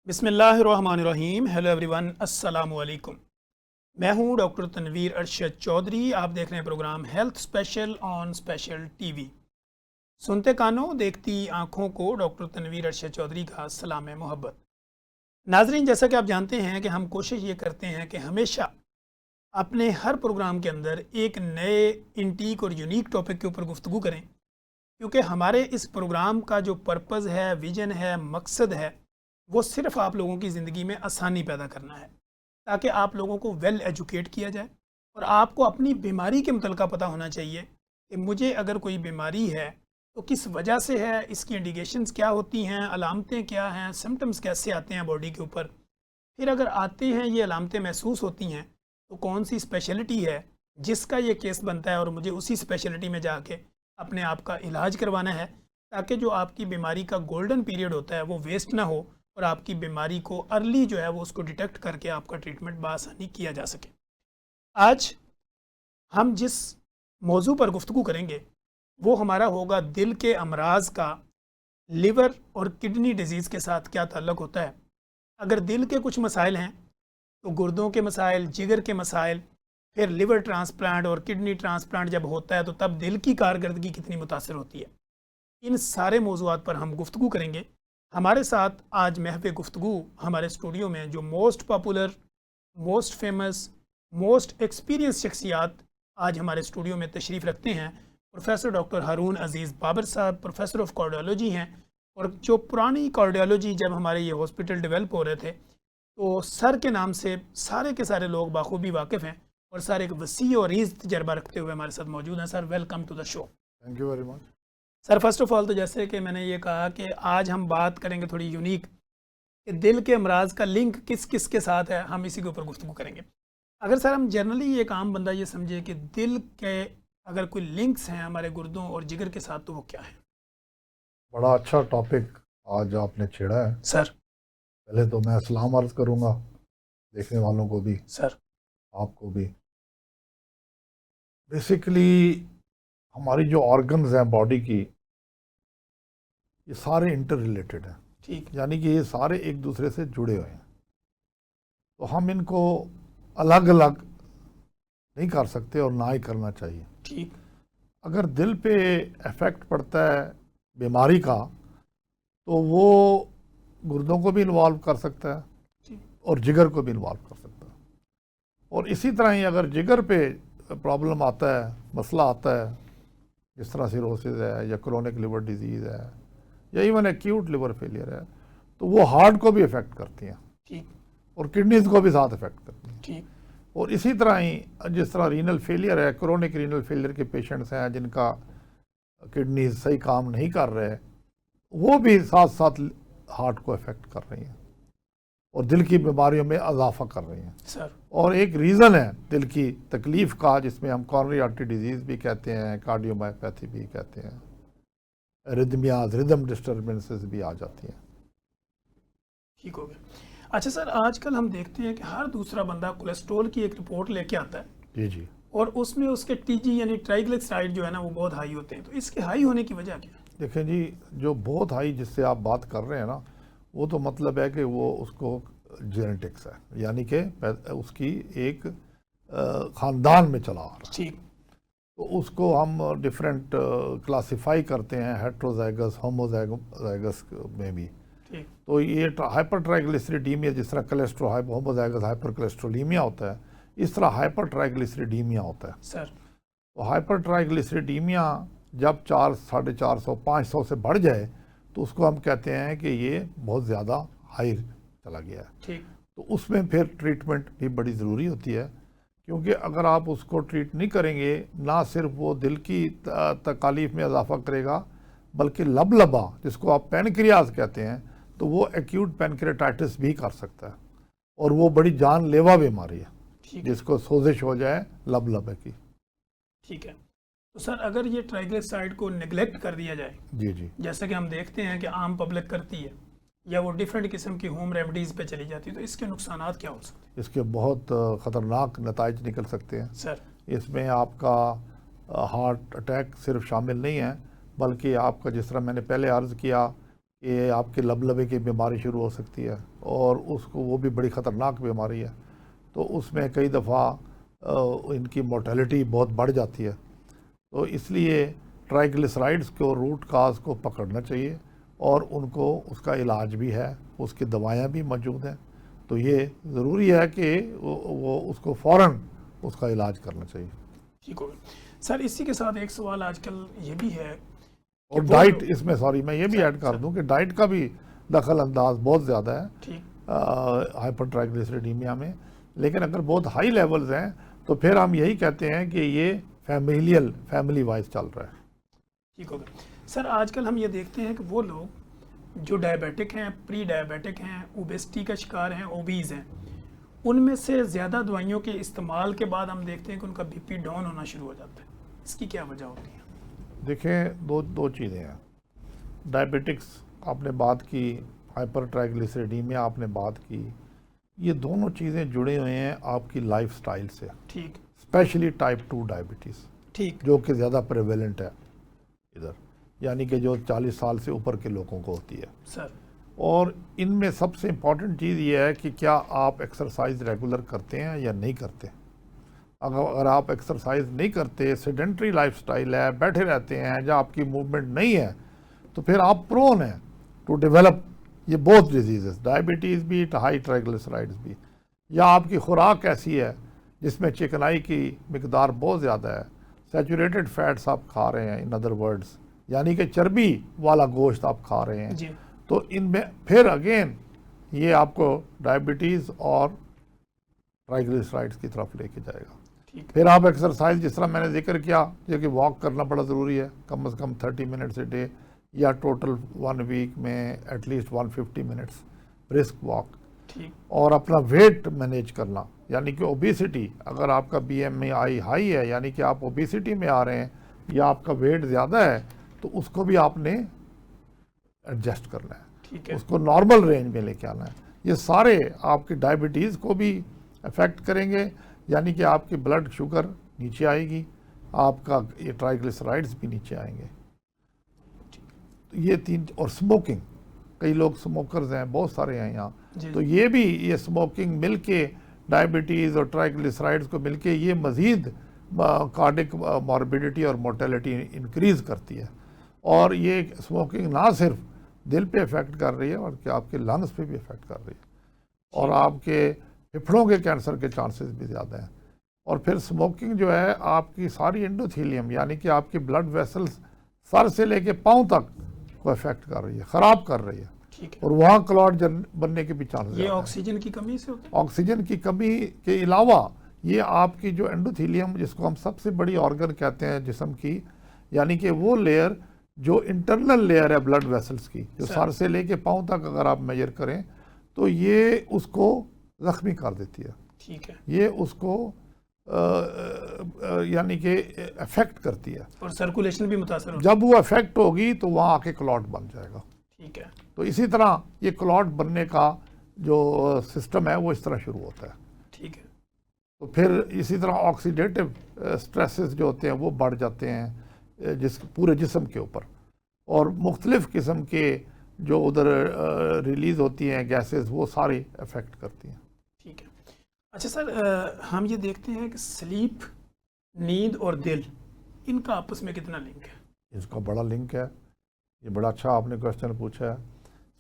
बिस्मिल्लाहिर्रहमानिर्रहीम। Hello everyone, अस्सलामु अलैकुम। मैं हूं डॉक्टर तनवीर अरशद चौधरी। आप देख रहे हैं program health special on special TV. सुनते कानों देखती आँखों को डॉक्टर तनवीर अरशद चौधरी का सलाम मोहब्बत। नाजरीन, जैसा कि आप जानते हैं कि हम कोशिश ये करते हैं कि हमेशा अपने हर प्रोग्राम के अंदर एक नए इंटीक और यूनिक टॉपिक के ऊपर गुफ्तगू करें, क्योंकि हमारे इस प्रोग्राम का जो पर्पज़ है, विजन है, मकसद है, वो सिर्फ आप लोगों की ज़िंदगी में आसानी पैदा करना है, ताकि आप लोगों को वेल एजुकेट किया जाए और आपको अपनी बीमारी के मुतल्लिक़ पता होना चाहिए कि मुझे अगर कोई बीमारी है तो किस वजह से है, इसकी इंडिकेशंस क्या होती हैं, अलामतें क्या हैं, सिम्टम्स कैसे आते हैं बॉडी के ऊपर। फिर अगर आते हैं, ये अलामतें महसूस होती हैं, तो कौन सी स्पेशलिटी है जिसका ये केस बनता है और मुझे उसी स्पेशलिटी में जाके अपने आप का इलाज करवाना है, ताकि जो आपकी बीमारी का गोल्डन पीरियड होता है वो वेस्ट ना हो और आपकी बीमारी को अर्ली जो है वो उसको डिटेक्ट करके आपका ट्रीटमेंट बआसानी किया जा सके। आज हम जिस मौजू पर गुफ्तगू करेंगे वो हमारा होगा दिल के अमराज का लिवर और किडनी डिजीज़ के साथ क्या ताल्लुक़ होता है। अगर दिल के कुछ मसाइल हैं तो गुर्दों के मसाइल, जिगर के मसाइल, फिर लिवर ट्रांसप्लांट और किडनी ट्रांसप्लांट जब होता है तो तब दिल की कारकर्दगी कितनी मुतासर होती है। इन सारे मौज़ूआत पर हम गुफ्तगू करेंगे। हमारे साथ आज महफ़ गुफ्तगू हमारे स्टूडियो में जो most popular, most famous, most experience शख्सियात आज हमारे स्टूडियो में तशरीफ़ रखते हैं, professor doctor Haroon Aziz Babar sahab professor of cardiology हैं। और जो पुरानी कार्डियोलॉजी जब हमारे ये हॉस्पिटल डेवलप हो रहे थे तो सर के नाम से सारे के सारे लोग बाखूबी वाकिफ़ हैं और सर एक वसी और रीज़ तजर्बा रखते हुए हमारे साथ मौजूद हैं। Sir, welcome to the show. Thank you very much. Sir, first of all तो जैसे कि मैंने ये कहा कि आज हम बात करेंगे थोड़ी यूनिक कि दिल के अमराज का लिंक किस किस के साथ है, हम इसी के ऊपर गुफ्तगू करेंगे। अगर सर हम जनरली एक आम बंदा ये समझे कि दिल के अगर कोई लिंक्स हैं हमारे गुर्दों और जिगर के साथ, तो वो क्या है? बड़ा अच्छा टॉपिक आज आपने छेड़ा है। सर। पहले तो मैं सलाम अर्ज़ करूँगा देखने वालों को भी, सर। आपको भी। बेसिकली हमारी जो ऑर्गन्स हैं बॉडी की, ये सारे इंटर रिलेटेड हैं। ठीक। यानी कि ये सारे एक दूसरे से जुड़े हुए हैं, तो हम इनको अलग अलग नहीं कर सकते और ना ही करना चाहिए। ठीक। अगर दिल पे इफ़ेक्ट पड़ता है बीमारी का तो वो गुर्दों को भी इन्वॉल्व कर सकता है और जिगर को भी इन्वॉल्व कर सकता है। और इसी तरह ही अगर जिगर पे प्रॉब्लम आता है, मसला आता है, जिस तरह सिरोसिस है या क्रोनिक लिवर डिजीज़ है या इवन एक्यूट लिवर फेलियर है, तो वो हार्ट को भी इफ़ेक्ट करती हैं। ठीक। और किडनीज़ को भी साथ इफ़ेक्ट करती हैं। ठीक। और इसी तरह ही जिस तरह रीनल फेलियर है, क्रोनिक रीनल फेलियर के पेशेंट्स हैं जिनका किडनीज सही काम नहीं कर रहे, वो भी साथ साथ हार्ट को इफ़ेक्ट कर रही हैं और दिल की बीमारियों में इजाफा कर रही हैं। सर। और एक रीज़न है दिल की तकलीफ़ का, जिसमें हम कॉर्नरी आर्टरी डिजीज़ भी कहते हैं, कार्डियोमायोपैथी भी कहते हैं, रिदमियाज, रिदम डिस्टर्बेंसेस भी आ जाती हैं। ठीक हो गया। अच्छा सर, आजकल हम देखते हैं कि हर दूसरा बंदा कोलेस्ट्रॉल की एक रिपोर्ट लेके आता है। जी जी। और उसमें उसके टीजी यानी ट्राइग्लिसराइड जो है ना वो बहुत हाई होते हैं, तो इसके हाई होने की वजह क्या है? देखें जी, जो बहुत हाई जिससे आप बात कर रहे हैं ना, वो तो मतलब है कि वो उसको जेनेटिक्स है, यानी कि उसकी एक ख़ानदान में चला आ रहा है। ठीक। तो उसको हम डिफरेंट क्लासिफाई करते हैं, हेट्रोजाइगस, होमोजाइगस में भी। ठीक। तो ये हाइपर ट्राइग्लिसरीडीमिया, जिस तरह होमोजाइगस हाइपर कोलेस्ट्रोलीमिया होता है, इस तरह हाइपर ट्राइग्लिसरीडीमिया होता है। सर। तो हाइपर ट्राइग्लिसरीडीमिया जब 400, 450, 500 से बढ़ जाए तो उसको हम कहते हैं कि ये बहुत ज़्यादा हाई चला गया है। ठीक। तो उसमें फिर ट्रीटमेंट भी बड़ी ज़रूरी होती है, क्योंकि अगर आप उसको ट्रीट नहीं करेंगे, ना सिर्फ वो दिल की तकालीफ में इजाफा करेगा, बल्कि लबलबा, जिसको आप पैनक्रियाज कहते हैं, तो वो एक्यूट पैनक्रियाटाइटिस भी कर सकता है और वो बड़ी जानलेवा बीमारी है, जिसको सोजिश हो जाए लबलबे की। ठीक है। तो सर, अगर ये ट्राइग्लिसराइड को नेग्लेक्ट कर दिया जाए, जी जी, जैसे कि हम देखते हैं कि आम पब्लिक करती है या वो डिफरेंट किस्म की होम रेमेडीज़ पे चली जाती है, तो इसके नुकसानात क्या हो सकते हैं? इसके बहुत ख़तरनाक नताइज निकल सकते हैं। सर। इसमें आपका हार्ट अटैक सिर्फ शामिल नहीं है, बल्कि आपका, जिस तरह मैंने पहले अर्ज़ किया कि आपके लबलबे की बीमारी शुरू हो सकती है और उसको वो भी बड़ी ख़तरनाक बीमारी है, तो उसमें कई दफ़ा इनकी मोर्टेलिटी बहुत बढ़ जाती है। तो इसलिए ट्राइग्लिसराइड्स को रूट काज को पकड़ना चाहिए और उनको उसका इलाज भी है, उसकी दवाएं भी मौजूद हैं। तो ये ज़रूरी है कि वो उसको फ़ौरन उसका इलाज करना चाहिए। ठीक हो गया सर। इसी के साथ एक सवाल आजकल ये भी है और डाइट, इसमें सॉरी मैं ये भी ऐड कर दूं कि डाइट का भी दखल अंदाज बहुत ज़्यादा है हाइपर ट्राइग्लिसरीडीमिया में। लेकिन अगर बहुत हाई लेवल्स हैं तो फिर हम यही कहते हैं कि ये फैमिली वाइज चल रहा है। ठीक हो गया सर। आजकल हम ये देखते हैं कि वो लोग जो डायबिटिक हैं, प्री डायबिटिक हैं, ओबेसिटी का शिकार हैं, ओबीज़ हैं, उनमें से ज़्यादा दवाइयों के इस्तेमाल के बाद हम देखते हैं कि उनका बीपी डाउन होना शुरू हो जाता है। इसकी क्या वजह होती है? देखें, दो चीज़ें हैं। डायबिटिक्स आपने बात की, हाइपर ट्राइग्लिसरीडीमिया आपने बात की, ये दोनों चीज़ें जुड़े हुए हैं आपकी लाइफस्टाइल से। ठीक। स्पेशली टाइप 2 डायबिटीज़, ठीक, जो कि ज़्यादा प्रेवेलेंट है इधर, यानी कि जो 40 साल से ऊपर के लोगों को होती है सर। और इनमें सबसे इम्पॉर्टेंट चीज़ ये है कि क्या आप एक्सरसाइज रेगुलर करते हैं या नहीं करते। अगर आप एक्सरसाइज नहीं करते, सेडेंट्री लाइफस्टाइल है, बैठे रहते हैं, जहाँ आपकी मूवमेंट नहीं है, तो फिर आप प्रोन हैं टू डेवलप ये बोथ डिजीज़, डायबिटीज़ भी, हाई ट्राइग्लिसराइड्स भी। या आपकी खुराक ऐसी है जिसमें चिकनाई की मिकदार बहुत ज़्यादा है, सैचुरेटेड फैट्स आप खा रहे हैं, इन अदर वर्ड्स यानी कि चर्बी वाला गोश्त आप खा रहे हैं जी। तो इनमें फिर अगेन ये आपको डायबिटीज़ और ट्राइग्लिसराइड्स की तरफ लेके जाएगा। फिर आप एक्सरसाइज, जिस तरह मैंने जिक्र किया, जो कि वॉक करना बड़ा ज़रूरी है, कम से कम 30 मिनट्स ए डे, या टोटल 1 वीक में एटलीस्ट 150 मिनट्स ब्रिस्क वॉक। और अपना वेट मैनेज करना, यानी कि ओबेसिटी, अगर आपका BMI हाई है, यानी कि आप ओबेसिटी में आ रहे हैं या आपका वेट ज़्यादा है, तो उसको भी आपने एडजस्ट करना है, उसको नॉर्मल रेंज में लेके आना है। ये सारे आपकी डायबिटीज़ को भी अफेक्ट करेंगे, यानी कि आपकी ब्लड शुगर नीचे आएगी, आपका ये ट्राइग्लिसराइड्स भी नीचे आएंगे। तो ये तीन, और स्मोकिंग, कई लोग स्मोकर्स हैं, बहुत सारे हैं यहाँ, तो ये भी, ये स्मोकिंग मिलके डायबिटीज़ और ट्राइग्लिसराइड्स को मिलके ये मज़ीद कार्डिक मॉर्बिडिटी और मोर्टेलिटी इंक्रीज़ करती है। और ये स्मोकिंग ना सिर्फ दिल पे इफ़ेक्ट कर रही है बल्कि आपके लंग्स पे भी इफ़ेक्ट कर रही है, और आपके फेफड़ों के कैंसर के चांसेस भी ज़्यादा हैं। और फिर स्मोकिंग जो है आपकी सारी एंडोथीलियम, यानी कि आपकी ब्लड वेसल्स सर से लेके पाँव तक को इफेक्ट कर रही है, ख़राब कर रही है, और वहाँ क्लॉट बनने के भी चांसेस। ये ऑक्सीजन की कमी से होता है? ऑक्सीजन की कमी के अलावा ये आपकी जो एंडोथीलियम, जिसको हम सबसे बड़ी ऑर्गन कहते हैं जिस्म की, यानी कि वो लेयर जो इंटरनल लेयर है ब्लड वेसल्स की, जो सर से लेके पाँव तक अगर आप मेजर करें तो ये उसको ज़ख्मी कर देती है। ठीक है। ये उसको यानी कि अफेक्ट करती है, और सर्कुलेशन भी मुतासर होता है। जब वो अफेक्ट होगी तो वहाँ आके क्लॉट बन जाएगा। ठीक है। तो इसी तरह ये क्लॉट बनने का जो सिस्टम है वो इस तरह शुरू होता है। ठीक है। तो फिर इसी तरह ऑक्सीडेटिव स्ट्रेसेस जो होते हैं वो बढ़ जाते हैं जिस पूरे जिस्म के ऊपर, और मुख्तलिफ़ किस्म के जो उधर रिलीज़ होती हैं गैसेस, वो सारी अफेक्ट करती हैं। ठीक है। अच्छा सर, हम ये देखते हैं कि स्लीप, नींद और दिल, इनका आपस में कितना लिंक है? इसका बड़ा लिंक है। ये बड़ा अच्छा आपने क्वेश्चन पूछा है।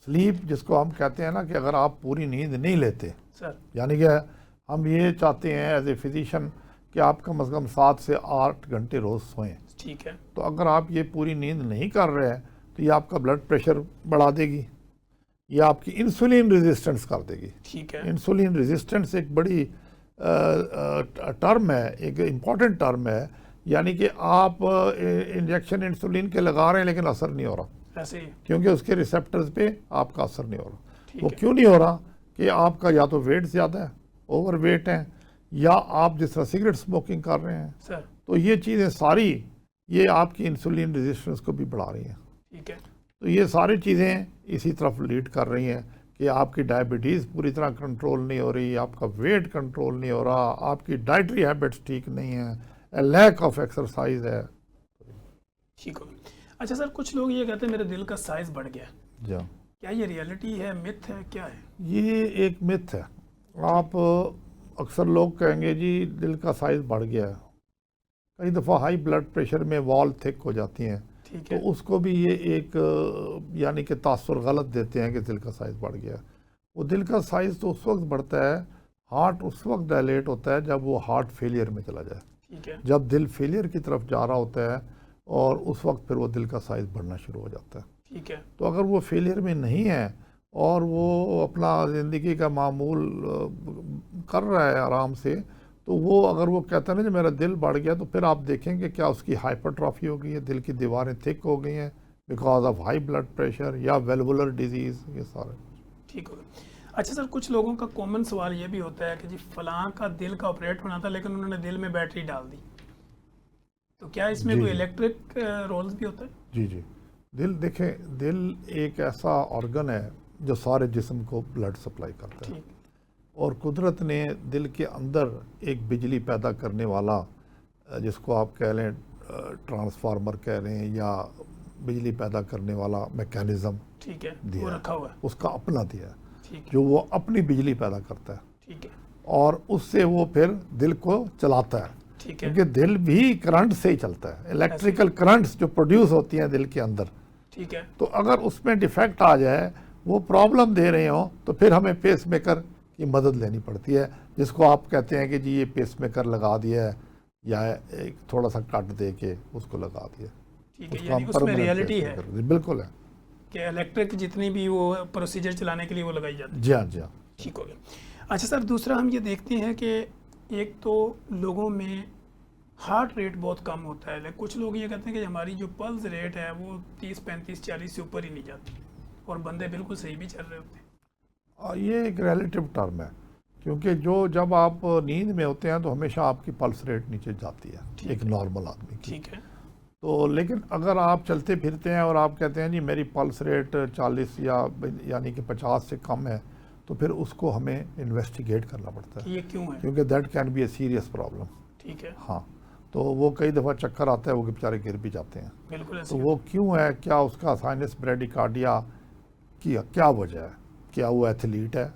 स्लीप, जिसको हम कहते हैं ना कि अगर आप पूरी नींद नहीं लेते सर, यानी कि हम ये चाहते हैं एज ए फिजिशियन कि आप कम से कम 7 से 8 घंटे रोज़ सोएं। ठीक है। तो अगर आप ये पूरी नींद नहीं कर रहे हैं तो ये आपका ब्लड प्रेशर बढ़ा देगी, ये आपकी इंसुलिन रेजिस्टेंस कर देगी। ठीक है। इंसुलिन रेजिस्टेंस एक बड़ी टर्म है, एक इम्पॉर्टेंट टर्म है, यानी कि आप इंजेक्शन इंसुलिन के लगा रहे हैं लेकिन असर नहीं हो रहा, ऐसे ही, क्योंकि उसके रिसेप्टर्स पे आपका असर नहीं हो रहा। वो क्यों नहीं हो रहा? कि आपका या तो वेट ज़्यादा है, ओवर वेट है, या आप जिस तरह सिगरेट स्मोकिंग कर रहे हैं सर, तो ये चीज़ें सारी ये आपकी इंसुलिन रेजिस्टेंस को भी बढ़ा रही हैं। ठीक है। तो ये सारी चीज़ें इसी तरफ लीड कर रही हैं कि आपकी डायबिटीज़ पूरी तरह कंट्रोल नहीं हो रही, आपका वेट कंट्रोल नहीं हो रहा, आपकी डाइटरी हैबिट्स ठीक नहीं है, लैक ऑफ एक्सरसाइज है। ठीक हो। अच्छा सर, कुछ लोग ये कहते हैं मेरे दिल का साइज़ बढ़ गया। जी। क्या ये रियलिटी है, मिथ है, क्या है? ये एक मिथ है। आप अक्सर लोग कहेंगे जी दिल का साइज़ बढ़ गया है, कई दफ़ा हाई ब्लड प्रेशर में वॉल थिक हो जाती हैं, ठीक तो है। उसको भी ये एक यानी कि तासुर गलत देते हैं कि दिल का साइज़ बढ़ गया। वो दिल का साइज़ तो उस वक्त बढ़ता है, हार्ट उस वक्त डायलेट होता है जब वो हार्ट फेलियर में चला जाए, ठीक है। जब दिल फेलियर की तरफ जा रहा होता है, और उस वक्त फिर वो दिल का साइज़ बढ़ना शुरू हो जाता है। ठीक है। तो अगर वो फेलियर में नहीं है और वो अपना ज़िंदगी का मामूल कर रहा है आराम से, तो वो अगर वो कहता है ना कि मेरा दिल बढ़ गया, तो फिर आप देखेंगे क्या उसकी हाइपरट्रॉफी हो गई है, दिल की दीवारें थिक हो गई हैं because of high blood pressure या वेल्वुलर डिजीज़, ये सारे। ठीक हो गया। अच्छा सर, कुछ लोगों का कॉमन सवाल ये भी होता है कि जी फलां का दिल का ऑपरेट होना था लेकिन उन्होंने दिल में बैटरी डाल दी, तो क्या इसमें जी कोई जी इलेक्ट्रिक रोल्स भी होता है? जी जी दिल देखें, दिल एक ऐसा ऑर्गन है जो सारे जिस्म को ब्लड सप्लाई करता है, ठीक। और कुदरत ने दिल के अंदर एक बिजली पैदा करने वाला, जिसको आप कह लें ट्रांसफार्मर कह लें या बिजली पैदा करने वाला मैकेनिज़्म ठीक है, दिया वो है, रखा हुआ है। उसका अपना दिया है, ठीक है। जो वो अपनी बिजली पैदा करता है ठीक है। और उससे वो फिर दिल को चलाता है। ठीक है। क्योंकि दिल भी करंट से ही चलता है, इलेक्ट्रिकल करंट्स जो प्रोड्यूस होती हैं दिल के अंदर। ठीक है। तो अगर उसमें डिफेक्ट आ जाए, वो प्रॉब्लम दे रहे हो, तो फिर हमें पेस मेकर की मदद लेनी पड़ती है, जिसको आप कहते हैं कि जी ये पेस मेकर लगा दिया है या एक थोड़ा सा कट दे के उसको लगा दिया। ठीक है, उसको यानी हम उसमें permanent रियलिटी है pacemaker, जी, बिल्कुल है। कि इलेक्ट्रिक जितनी भी वो प्रोसीजर चलाने के लिए वो लगाई जाती है। जी हाँ, जी हाँ। ठीक हो गया। अच्छा सर, दूसरा हम ये देखते हैं कि एक तो लोगों में हार्ट रेट बहुत कम होता है, लेकिन कुछ लोग ये कहते हैं कि हमारी जो पल्स रेट है वो 30, 35, 40 से ऊपर ही नहीं जाती, और बंदे बिल्कुल सही भी चल रहे होते हैं। और ये एक रिलेटिव टर्म है, क्योंकि जब आप नींद में होते हैं तो हमेशा आपकी पल्स रेट नीचे जाती है, एक नॉर्मल आदमी की। ठीक है। तो लेकिन अगर आप चलते फिरते हैं और आप कहते हैं जी मेरी पल्स रेट 40 यानी कि 50 से कम है, तो फिर उसको हमें इन्वेस्टिगेट करना पड़ता कि है, ये क्यों है? क्योंकि that can be a serious problem. ठीक है। हाँ, तो वो कई दफ़ा चक्कर आता है, वो बेचारे गिर भी जाते हैं। बिल्कुल तो ऐसे। वो क्यों है, क्या उसका साइनस ब्रेडिकार्डिया की क्या वजह है? क्या वो एथलीट है,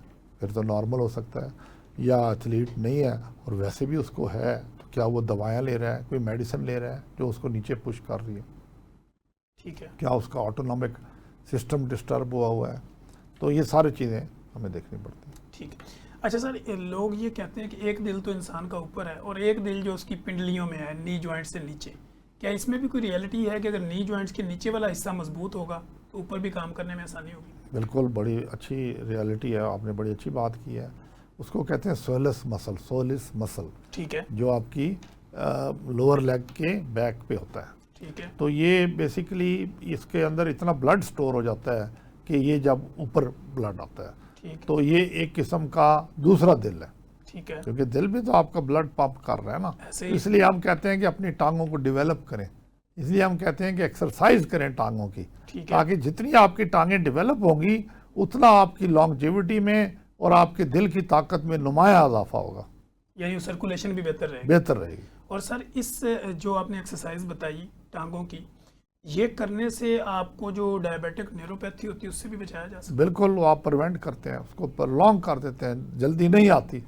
फिर तो नॉर्मल हो सकता है, या एथलीट नहीं है और वैसे भी उसको है, तो क्या वो दवाएं ले रहा है, कोई मेडिसिन ले रहा है जो उसको नीचे पुश कर रही है? ठीक है। क्या उसका ऑटोनॉमिक सिस्टम डिस्टर्ब हुआ है? तो ये सारी चीज़ें हमें देखनी पड़ती हैं। ठीक है। अच्छा सर, ये लोग ये कहते हैं कि एक दिल तो इंसान का ऊपर है और एक दिल जो उसकी पिंडलियों में है, नी जॉइंट से नीचे, क्या इसमें भी कोई रियलिटी है कि अगर नी जॉइंट्स के नीचे वाला हिस्सा मजबूत होगा तो ऊपर भी काम करने में आसानी होगी? बिल्कुल, बड़ी अच्छी रियलिटी है, आपने बड़ी अच्छी बात की है। उसको कहते हैं सोलिस मसल, ठीक है। जो आपकी लोअर लेग के बैक पे होता है। ठीक है। तो ये बेसिकली इसके अंदर इतना ब्लड स्टोर हो जाता है कि ये जब ऊपर ब्लड आता है, ठीक। तो ये एक किस्म का दूसरा दिल है, ठीक है। क्योंकि दिल भी तो आपका ब्लड पंप कर रहा है ना। ऐसे ही। इसलिए हम कहते हैं कि अपनी टांगों को डेवलप करें, इसलिए हम कहते हैं कि एक्सरसाइज करें टांगों की, ठीक है। ताकि जितनी आपकी टांगें डेवलप होंगी उतना आपकी लॉन्गजिविटी में और आपके दिल की ताकत में नुमाया इजाफा होगा, यानी सर्कुलेशन भी बेहतर रहेगी। बेहतर रहेगी। और सर, इस जो आपने एक्सरसाइज बताई टांगों की, ये करने से आपको जो डायबिटिक न्यूरोपैथी होती है उससे भी बचाया जा सकता बिल्कुल, वो आप प्रिवेंट करते हैं, उसको प्रलॉन्ग कर देते हैं, जल्दी नहीं आती। है?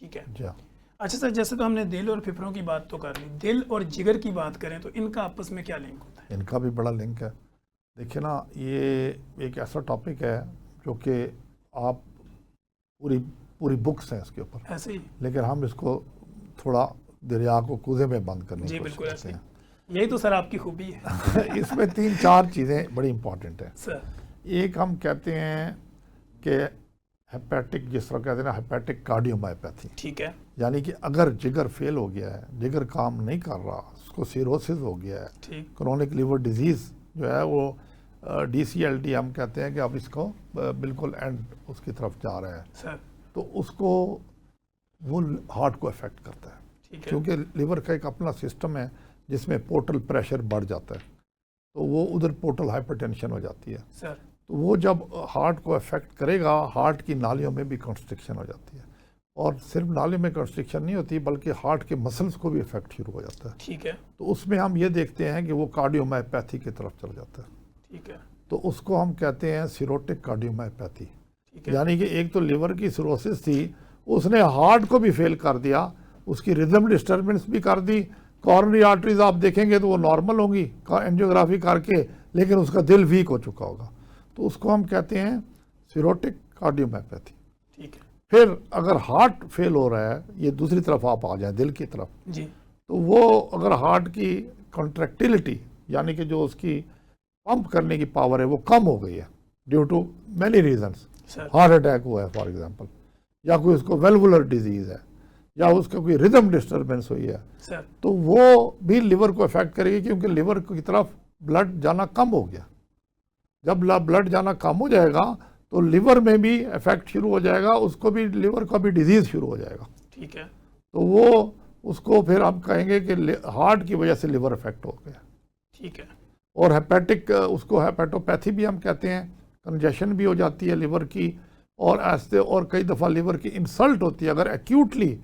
ठीक है। जी हाँ। अच्छा सर, जैसे तो हमने दिल और फेफड़ों की बात तो कर ली, दिल और जिगर की बात करें तो इनका आपस में क्या लिंक होता है? इनका भी बड़ा लिंक है। देखिए ना, ये एक ऐसा टॉपिक है जो कि आप पूरी बुक्स हैं इसके ऊपर, ऐसे ही। लेकिन हम इसको थोड़ा दरिया को कूजे में बंद करने जी की बिल्कुल कोशिश ऐसे करते ही। हैं। यही तो सर आपकी खूबी है। इसमें 3-4 चीज़ें बड़ी इंपॉर्टेंट है। सर। एक हम कहते हैं कि हेपेटिक, जिस तरह कहते हैं ना, हेपेटिक कार्डियोमायोपैथी, ठीक है। यानी कि अगर जिगर फेल हो गया है, जिगर काम नहीं कर रहा, उसको सिरोसिस हो गया है, ठीक। क्रोनिक लिवर डिजीज़ जो है वो DCLD हम कहते हैं कि अब इसको बिल्कुल एंड उसकी तरफ जा रहा है, सर। तो उसको वो हार्ट को अफेक्ट करता है, ठीक है। क्योंकि लिवर का एक अपना सिस्टम है जिसमें पोर्टल प्रेशर बढ़ जाता है, तो वो उधर पोर्टल हाइपरटेंशन हो जाती है। सर। तो वो जब हार्ट को अफेक्ट करेगा, हार्ट की नालियों में भी कंस्ट्रिक्शन हो जाती है, और सिर्फ नालियों में कंस्ट्रिक्शन नहीं होती बल्कि हार्ट के मसल्स को भी इफेक्ट शुरू हो जाता है। ठीक है। तो उसमें हम ये देखते हैं कि वो कार्डियोमायोपैथी की तरफ चला जाता है। ठीक है। तो उसको हम कहते हैं सिरोटिक कार्डियोमायोपैथी। ठीक है। यानी कि एक तो लिवर की सिरोसिस थी, उसने हार्ट को भी फेल कर दिया, उसकी रिदम डिस्टर्बेंस भी कर दी। कॉरोनरी आर्टरीज आप देखेंगे तो वो नॉर्मल होंगी एंजियोग्राफी करके, लेकिन उसका दिल वीक हो चुका होगा, तो उसको हम कहते हैं सिरोटिक कार्डियोमायोपैथी। ठीक है फिर अगर हार्ट फेल हो रहा है, ये दूसरी तरफ आप आ जाए दिल की तरफ, जी। तो वो अगर हार्ट की कॉन्ट्रैक्टिलिटी यानी कि जो उसकी पंप करने की पावर है वो कम हो गई है due to many reasons, sir heart attack हुआ है फॉर एग्जांपल, या कोई उसको वेल्वुलर डिजीज है, या उसका कोई रिदम डिस्टर्बेंस हुई है, सर तो वो भी लिवर को अफेक्ट करेगी, क्योंकि लिवर की तरफ ब्लड जाना कम हो गया। जब ब्लड जाना कम हो जाएगा तो लिवर में भी इफेक्ट शुरू हो जाएगा, उसको भी लिवर का भी डिजीज शुरू हो जाएगा। ठीक है। तो वो उसको फिर हम कहेंगे कि हार्ट की वजह से लिवर इफेक्ट हो गया। ठीक है। और हेपेटिक, उसको हेपेटोपैथी भी हम कहते हैं, कंजेशन भी हो जाती है लिवर की, और ऐसे और कई दफ़ा लिवर की इंसल्ट होती है। अगर एक्यूटली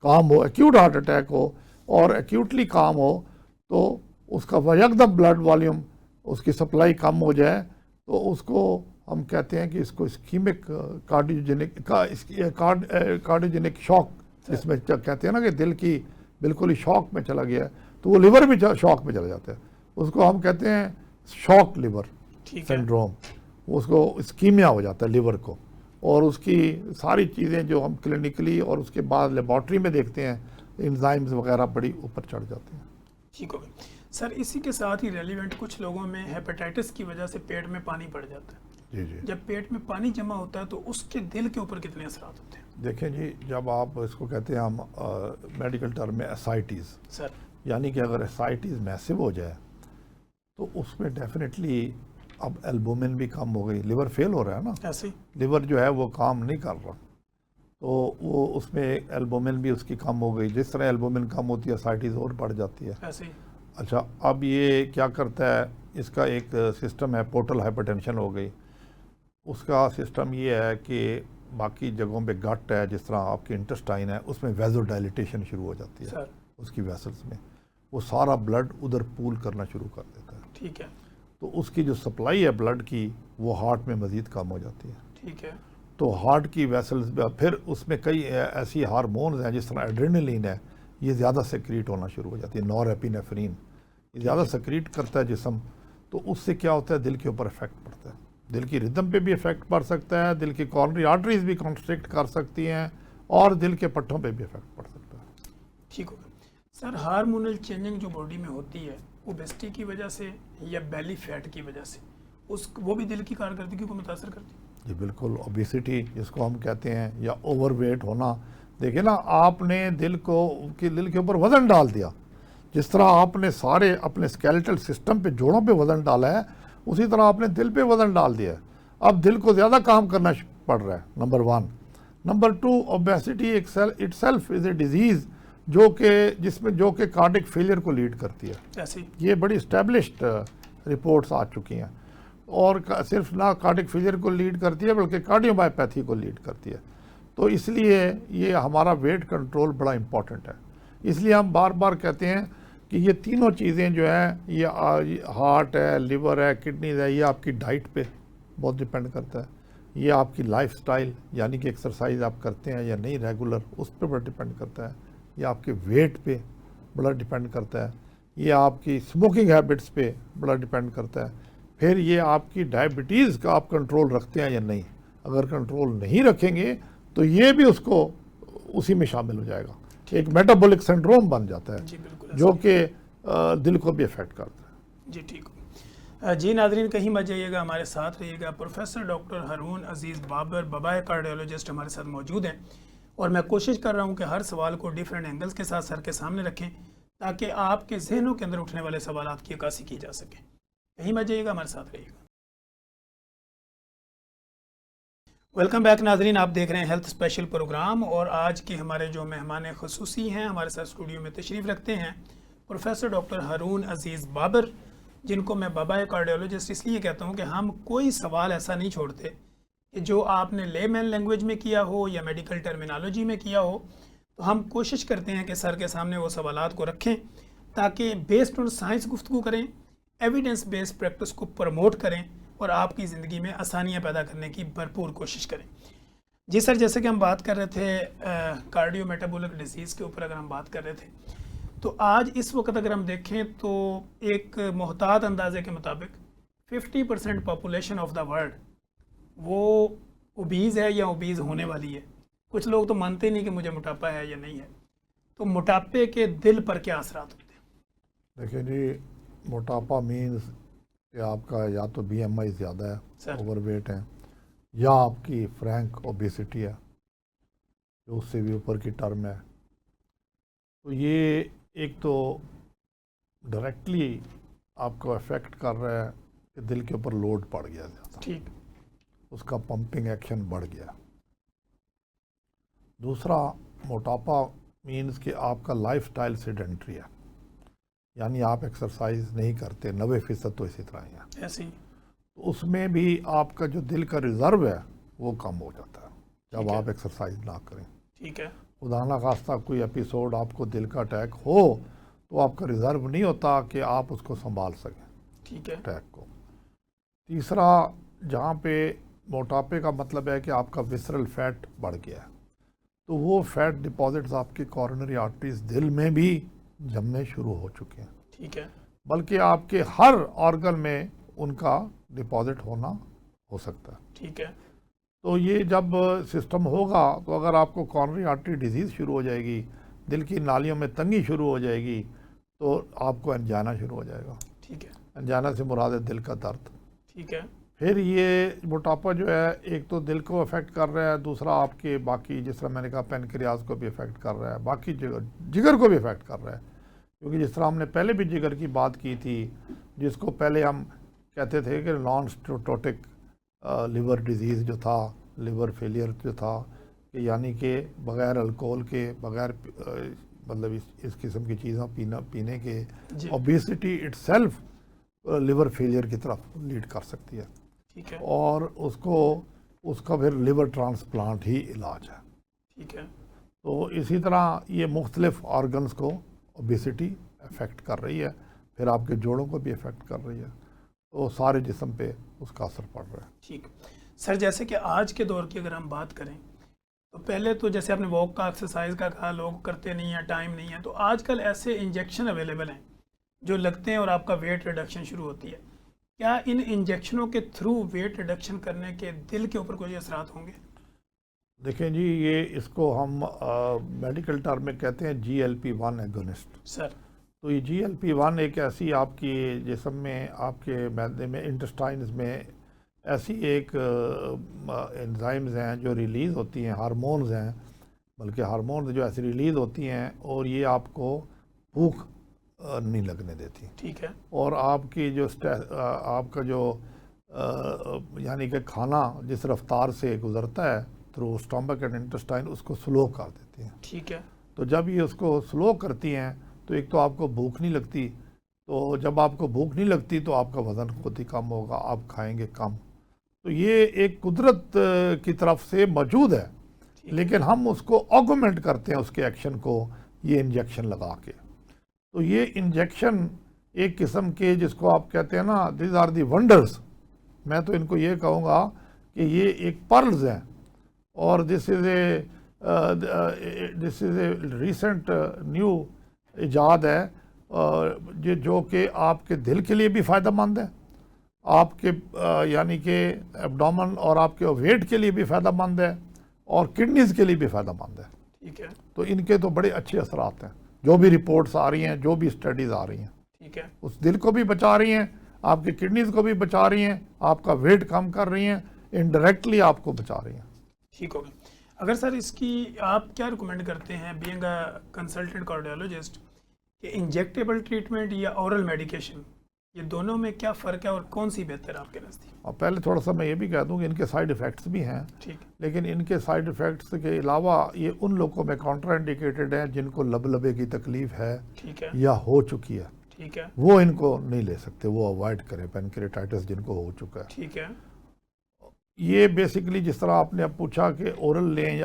काम हो, एक्यूट हार्ट अटैक हो और एक्यूटली काम हो, तो उसका एकदम ब्लड वॉल्यूम, उसकी सप्लाई कम हो जाए, तो उसको हम कहते हैं कि इसको इस्कीमिक कार्डियोजेनिक शॉक, जिसमें कहते हैं ना कि दिल की बिल्कुल ही शॉक में चला गया है, तो वो लिवर भी शॉक में चला जाता है, उसको हम कहते हैं शॉक लिवर सिंड्रोम। उसको इस्कीमिया हो जाता है लिवर को, और उसकी सारी चीज़ें जो हम क्लिनिकली और उसके बाद लेबॉर्ट्री में देखते हैं, एंजाइम्स वगैरह बड़ी ऊपर चढ़ जाते हैं। ठीक हो गया सर। इसी के साथ ही रेलिवेंट, कुछ लोगों में हेपेटाइटिस की वजह से पेट में पानी पड़ जाता है। जी जी। जब पेट में पानी जमा होता है तो उसके दिल के ऊपर कितने असरात होते हैं? देखें जी, जब आप इसको कहते हैं हम मेडिकल टर्म में एसाइटीज़, सर यानी कि अगर एसाइटीज़ मैसिव हो जाए तो उसमें डेफिनेटली अब एल्बुमिन भी कम हो गई, लिवर फेल हो रहा है ना, ऐसे ही? लिवर जो है वो काम नहीं कर रहा, तो वो उसमें एल्बुमिन भी उसकी कम हो गई। जिस तरह एल्बुमिन कम होती है, एसाइटीज़ और बढ़ जाती है। ऐसे ही? अच्छा, अब ये क्या करता है, इसका एक सिस्टम है, पोर्टल हाइपरटेंशन हो गई। उसका सिस्टम ये है कि बाकी जगहों पे गट है, जिस तरह आपकी इंटेस्टाइन है, उसमें वेजोडाइलिटेशन शुरू हो जाती है सर उसकी वेसल्स में, वो सारा ब्लड उधर पूल करना शुरू कर देता है। ठीक है। तो उसकी जो सप्लाई है ब्लड की, वो हार्ट में मज़ीद कम हो जाती है। ठीक है। तो हार्ट की वेसल्स, फिर उसमें कई ऐसी हार्मोन्स हैं, जिस तरह एड्रेनलिन है, ये ज़्यादा सेक्रीट होना शुरू हो जाती है, नॉरएपिनेफ्रिन, ये ज़्यादा सेक्रीट करता है जिस्म। तो उससे क्या होता है, दिल के ऊपर इफेक्ट पड़ता है, दिल की रिदम पे भी इफेक्ट पड़ सकता है, दिल की कॉर्नरी आर्टरीज भी कॉन्स्ट्रिक्ट कर सकती हैं, और दिल के पट्टों पे भी इफेक्ट पड़ सकता है। ठीक हो गया सर। हार्मोनल चेंजिंग जो बॉडी में होती है, ओबेसिटी की वजह से या बेली फैट की वजह से, वो भी दिल की कारकर्दगी को मुतासर करती है? जी बिल्कुल। ओबेसिटी जिसको हम कहते हैं, या ओवरवेट होना, देखिए ना, आपने दिल के ऊपर वज़न डाल दिया, जिस तरह आपने सारे अपने स्केलेटल सिस्टम पे, जोड़ों पे वज़न डाला है, उसी तरह आपने दिल पे वज़न डाल दिया है। अब दिल को ज़्यादा काम करना पड़ रहा है, number 1। Number 2, obesity itself is a disease जो कि कार्डिक फेलियर को लीड करती है। ऐसे? ये बड़ी इस्टेब्लिश्ड रिपोर्ट्स आ चुकी हैं, और सिर्फ ना कार्डिक फेलियर को लीड करती है, बल्कि कार्डियोमायोपैथी को लीड करती है। तो इसलिए ये हमारा वेट कंट्रोल बड़ा इम्पॉर्टेंट है। इसलिए हम बार बार कहते हैं कि ये तीनों चीज़ें जो हैं, ये हार्ट है, लिवर है, किडनीज है, ये आपकी डाइट पे बहुत डिपेंड करता है। ये आपकी लाइफस्टाइल, यानी कि एक्सरसाइज आप करते हैं या नहीं रेगुलर, उस पर बड़ा डिपेंड करता है। ये आपके वेट पे बड़ा डिपेंड करता है। ये आपकी स्मोकिंग हैबिट्स पे बड़ा डिपेंड करता है। फिर ये आपकी डायबिटीज़ का आप कंट्रोल रखते हैं या नहीं। अगर कंट्रोल नहीं रखेंगे तो ये भी उसको उसी में शामिल हो जाएगा, एक मेटाबॉलिक सिंड्रोम बन जाता है, जी बिल्कुल, जो कि दिल को भी अफेक्ट करता है। जी ठीक हो। जी नाज़रीन, कहीं मत जाइएगा, हमारे साथ रहिएगा। प्रोफेसर डॉक्टर हारून अजीज़ बाबर, बबाए कार्डियोलॉजिस्ट, हमारे साथ मौजूद हैं, और मैं कोशिश कर रहा हूं कि हर सवाल को डिफरेंट एंगल्स के साथ सर के सामने रखें, ताकि आपके जहनों के अंदर उठने वाले सवाल की अक्कासी की जा सके। कहीं मत जाइएगा, हमारे साथ रहिएगा। वेलकम बैक नाजरीन, आप देख रहे हैं हेल्थ स्पेशल प्रोग्राम, और आज के हमारे जो मेहमान ख़ुसूसी हैं, हमारे साथ स्टूडियो में तशरीफ़ रखते हैं प्रोफेसर डॉक्टर हारून अजीज़ बाबर, जिनको मैं बबाए कार्डियोलॉजिस्ट इसलिए कहता हूं कि हम कोई सवाल ऐसा नहीं छोड़ते कि जो आपने लेमैन लैंग्वेज में किया हो या मेडिकल टर्मिनोलॉजी में किया हो। तो हम कोशिश करते हैं कि सर के सामने वो सवालात को रखें, ताकि बेस्ड ऑन साइंस गुफ्तगू करें, एविडेंस बेस्ड प्रैक्टिस को प्रमोट करें, और आपकी ज़िंदगी में आसानियाँ पैदा करने की भरपूर कोशिश करें। जी सर, जैसे कि हम बात कर रहे थे कार्डियो मेटाबॉलिक डिजीज़ के ऊपर अगर हम बात कर रहे थे, तो आज इस वक्त अगर हम देखें तो एक मोहतात अंदाजे के मुताबिक 50% पॉपुलेशन ऑफ द वर्ल्ड वो ओबीज़ है या ओबीज़ होने वाली है। कुछ लोग तो मानते ही नहीं कि मुझे मोटापा है या नहीं है। तो मोटापे के दिल पर क्या असरात होते हैं? देखिए जी, मोटापा मीन्स कि आपका या तो BMI ज़्यादा है, ओवरवेट है, या आपकी फ्रैंक ओबेसिटी है जो उससे भी ऊपर की टर्म है। तो ये एक तो डायरेक्टली आपको अफेक्ट कर रहा है कि दिल के ऊपर लोड पड़ गया ज़्यादा, ठीक, उसका पंपिंग एक्शन बढ़ गया। दूसरा, मोटापा मीन्स कि आपका लाइफस्टाइल सेडेंटरी है, यानी आप एक्सरसाइज नहीं करते। 90% तो इसी तरह ही है। ऐसे ही तो उसमें भी आपका जो दिल का रिज़र्व है वो कम हो जाता है जब आप एक्सरसाइज ना करें। ठीक है। खुदा ना खास्ता कोई एपिसोड आपको दिल का अटैक हो तो आपका रिज़र्व नहीं होता कि आप उसको संभाल सकें, ठीक है, अटैक को। तीसरा, जहाँ पे मोटापे का मतलब है कि आपका विसरल फैट बढ़ गया है, तो वो फैट डिपॉजिट्स आपकी कॉरोनरी आर्टरीज दिल में भी जमने शुरू हो चुके हैं। ठीक है, बल्कि आपके हर ऑर्गन में उनका डिपॉजिट होना हो सकता है। ठीक है। तो ये जब सिस्टम होगा तो अगर आपको कॉरोनरी आर्टरी डिजीज़ शुरू हो जाएगी, दिल की नालियों में तंगी शुरू हो जाएगी, तो आपको एंजाइना शुरू हो जाएगा। ठीक है, एंजाइना से मुराद है दिल का दर्द। ठीक है, फिर ये मोटापा जो है एक तो दिल को अफेक्ट कर रहा है, दूसरा आपके बाकी जिस तरह मैंने कहा पेनक्रियाज को भी अफेक्ट कर रहा है, बाकी जिगर को भी अफेक्ट कर रहा है। क्योंकि जिस तरह हमने पहले भी जिगर की बात की थी, जिसको पहले हम कहते थे कि नॉन स्टेटोटिक लिवर डिजीज़ जो था, लिवर फेलियर जो था, कि यानी कि बग़ैर अल्कोहल के, बग़ैर मतलब इस किस्म की चीज़ों पीने के ओबेसिटी इटसेल्फ लिवर फेलियर की तरफ लीड कर सकती है। ठीक है, और उसका फिर लिवर ट्रांसप्लांट ही इलाज है। ठीक है। तो इसी तरह ये मुख्तलिफ ऑर्गन्स को ओबेसिटी अफेक्ट कर रही है, फिर आपके जोड़ों को भी अफेक्ट कर रही है, तो सारे जिस्म पे उसका असर पड़ रहा है। ठीक सर, जैसे कि आज के दौर की अगर हम बात करें तो पहले तो जैसे आपने वॉक का, एक्सरसाइज का कहा, लोग करते नहीं हैं, टाइम नहीं है, तो आजकल ऐसे इंजेक्शन अवेलेबल हैं जो लगते हैं और आपका वेट रिडक्शन शुरू होती है। क्या इन इंजेक्शनों के थ्रू वेट रिडक्शन करने के दिल के ऊपर कोई असरात होंगे? देखें जी, ये इसको हम मेडिकल टर्म में कहते हैं GLP-1 एगोनिस्ट। सर, तो ये GLP-1 एक ऐसी आपकी जिस्म में, आपके मैदे में, इंटेस्टाइन्स में ऐसी एक एंजाइम्स हैं जो रिलीज़ होती हैं, हार्मोन्स हैं, बल्कि हार्मोन्स जो ऐसी रिलीज़ होती हैं और ये आपको भूख नहीं लगने देती। ठीक है। और आपकी जो आपका जो यानी कि खाना जिस रफ्तार से गुजरता है थ्रू स्टमक एंड इंटेस्टाइन, उसको स्लो कर देती हैं। ठीक है। तो जब ये उसको स्लो करती हैं तो एक तो आपको भूख नहीं लगती, तो जब आपको भूख नहीं लगती तो आपका वज़न खुद ही कम होगा, आप खाएंगे कम। तो ये एक कुदरत की तरफ से मौजूद है, लेकिन हम उसको ऑगमेंट करते हैं उसके एक्शन को ये इंजेक्शन लगा के। तो ये इंजेक्शन एक किस्म के, जिसको आप कहते हैं ना, दिस आर दी वंडर्स, मैं तो इनको ये कहूँगा कि ये एक पर्ल्स हैं। और this is a recent new इजाद है जो कि आपके दिल के लिए भी फ़ायदेमंद है, आपके यानी कि एब्डोमेन और आपके वेट के लिए भी फ़ायदेमंद है, और किडनीज़ के लिए भी फ़ायदेमंद है। ठीक है। तो इनके तो बड़े अच्छे असरात हैं, जो भी रिपोर्ट्स आ रही हैं, जो भी स्टडीज़ आ रही हैं। ठीक है। उस दिल को भी बचा रही हैं, आपकी किडनीज़ को भी बचा रही हैं, आपका वेट कम कर रही हैं, इनडायरेक्टली आपको बचा रही हैं। ठीक हो गया। अगर सर इसकी आप क्या रिकमेंड करते हैं बीइंग अ कंसल्टेंट कार्डियोलॉजिस्ट, कि इंजेक्टेबल ट्रीटमेंट या ओरल मेडिकेशन, ये दोनों में क्या फ़र्क है और कौन सी बेहतर है आपके नज़दीक? और पहले थोड़ा सा मैं ये भी कह दूँ कि इनके साइड इफ़ेक्ट्स भी हैं। ठीक। लेकिन इनके साइड इफ़ेक्ट्स के अलावा ये उन लोगों में कॉन्ट्राइंडिकेटेड हैं जिनको लबे की तकलीफ़ है, ठीक है, या हो चुकी है। ठीक है, वो इनको नहीं ले सकते, वो अवॉइड करें। पेनक्रेटाइटिस जिनको हो चुका है, ठीक है, ये बेसिकली जिस तरह आपने अब पूछा कि ओरल लें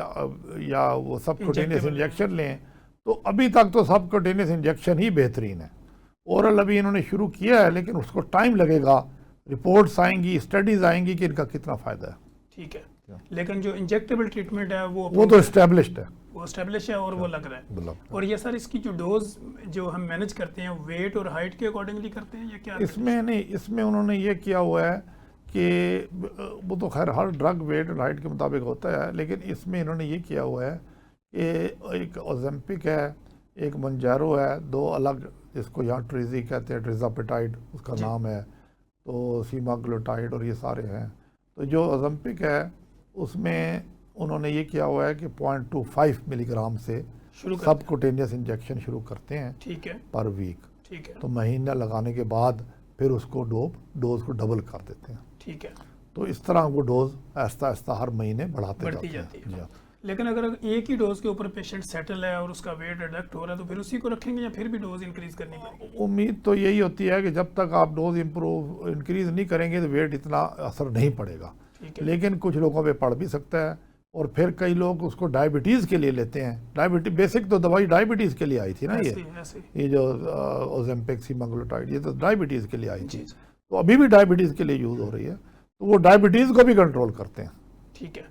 या वो सबक्यूटेनियस इंजेक्शन लें, तो अभी तक तो सबक्यूटेनियस इंजेक्शन ही बेहतरीन है। ओरल अभी इन्होंने शुरू किया है, लेकिन उसको टाइम लगेगा रिपोर्ट्स आएंगी, स्टडीज आएंगी कि इनका कितना फ़ायदा है। ठीक है, लेकिन जो इंजेक्टेबल ट्रीटमेंट है वो तो इस्टेब्लिश्ड है, वो एस्टेब्लिश है और वो लग रहा है। बिल्कुल। और ये सर इसकी जो डोज जो हम मैनेज करते हैं वेट और हाइट के अकॉर्डिंगली करते हैं या क्या? इसमें नहीं, इसमें उन्होंने ये किया हुआ है कि वो तो खैर हर ड्रग वेट और हाइट के मुताबिक होता है, लेकिन इसमें इन्होंने ये किया हुआ है कि एक ओजेम्पिक है, एक मंजारो है, दो अलग, जिसको यहाँ ट्रीजी कहते हैं, ट्रिजापेटाइड उसका नाम है, तो सीमाग्लोटाइड और ये सारे हैं। तो जो ओजेम्पिक है उसमें उन्होंने ये किया हुआ है कि 0.25 मिलीग्राम से सबकुटेनियस इंजेक्शन शुरू करते हैं, ठीक है, पर वीक। ठीक है, तो महीना लगाने के बाद फिर उसको डोज को डबल कर देते हैं। ठीक है, तो इस तरह वो डोज आहिस्ता आहिस्ता हर महीने बढ़ती जाती है। लेकिन अगर एक ही डोज के ऊपर पेशेंट सेटल है और उसका वेट रिडक्ट हो रहा है तो फिर उसी को रखेंगे या फिर भी डोज इंक्रीज करनी पड़ेगी? उम्मीद तो यही होती है कि जब तक आप डोज इंक्रीज नहीं करेंगे तो वेट इतना असर नहीं पड़ेगा, लेकिन कुछ लोगों पे पड़ भी सकता है। और फिर कई लोग उसको डायबिटीज़ के लिए लेते हैं। डायबिटीज बेसिक तो दवाई डायबिटीज़ के लिए आई थी ना, ये जो ओजेम्पिक सीमाग्लोटाइड, ये तो डायबिटीज़ के लिए आई थी, तो अभी भी डायबिटीज़ के लिए यूज़ हो रही है, तो वो डायबिटीज़ को भी कंट्रोल करते हैं। ठीक है,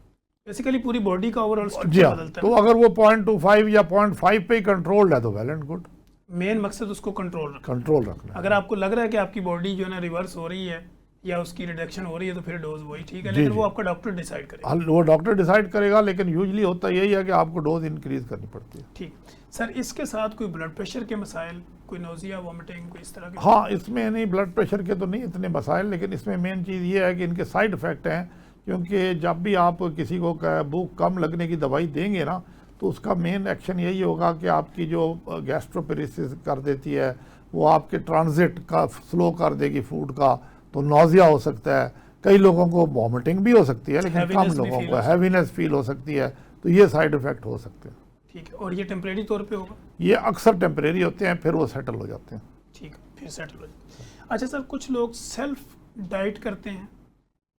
बेसिकली पूरी बॉडी का ओवरऑल जी हाँ। तो अगर वो 0.25 या 0.5 पे कंट्रोल्ड है तो वेल एंड गुड। मेन मकसद उसको कंट्रोल रखना है। है। अगर आपको लग रहा है कि आपकी बॉडी जो है ना रिवर्स हो रही है या उसकी रिडक्शन हो रही है तो फिर डोज वही ठीक है, लेकिन वो आपका डॉक्टर डिसाइड करेगा। वो डॉक्टर डिसाइड करेगा, लेकिन यूजली होता यही है कि आपको डोज इंक्रीज करनी पड़ती है। ठीक सर, इसके साथ कोई ब्लड प्रेशर के मसाइल, कोई नोजिया, वॉमिटिंग, कोई इस तरह के? हाँ, इसमें नहीं, ब्लड प्रेशर के तो नहीं इतने मसाइल, लेकिन इसमें मेन चीज़ ये है कि इनके साइड इफ़ेक्ट हैं। क्योंकि जब भी आप किसी को भूख कम लगने की दवाई देंगे ना, तो उसका मेन एक्शन यही होगा कि आपकी जो गैस्ट्रोपेरेसिस कर देती है, वो आपके ट्रांजिट का स्लो कर देगी फूड का, तो नौजिया हो सकता है, कई लोगों को वॉमिटिंग भी हो सकती है, लेकिन कम लोगों को हैवीनेस फील हो सकती है। तो ये साइड इफ़ेक्ट हो सकते हैं। ठीक है, और ये टेम्परेरी तौर पे होगा? ये अक्सर टेम्परेरी होते हैं, फिर वो सेटल हो जाते हैं। ठीक है, फिर सेटल हो जाते हैं। अच्छा सर, कुछ लोग सेल्फ डाइट करते हैं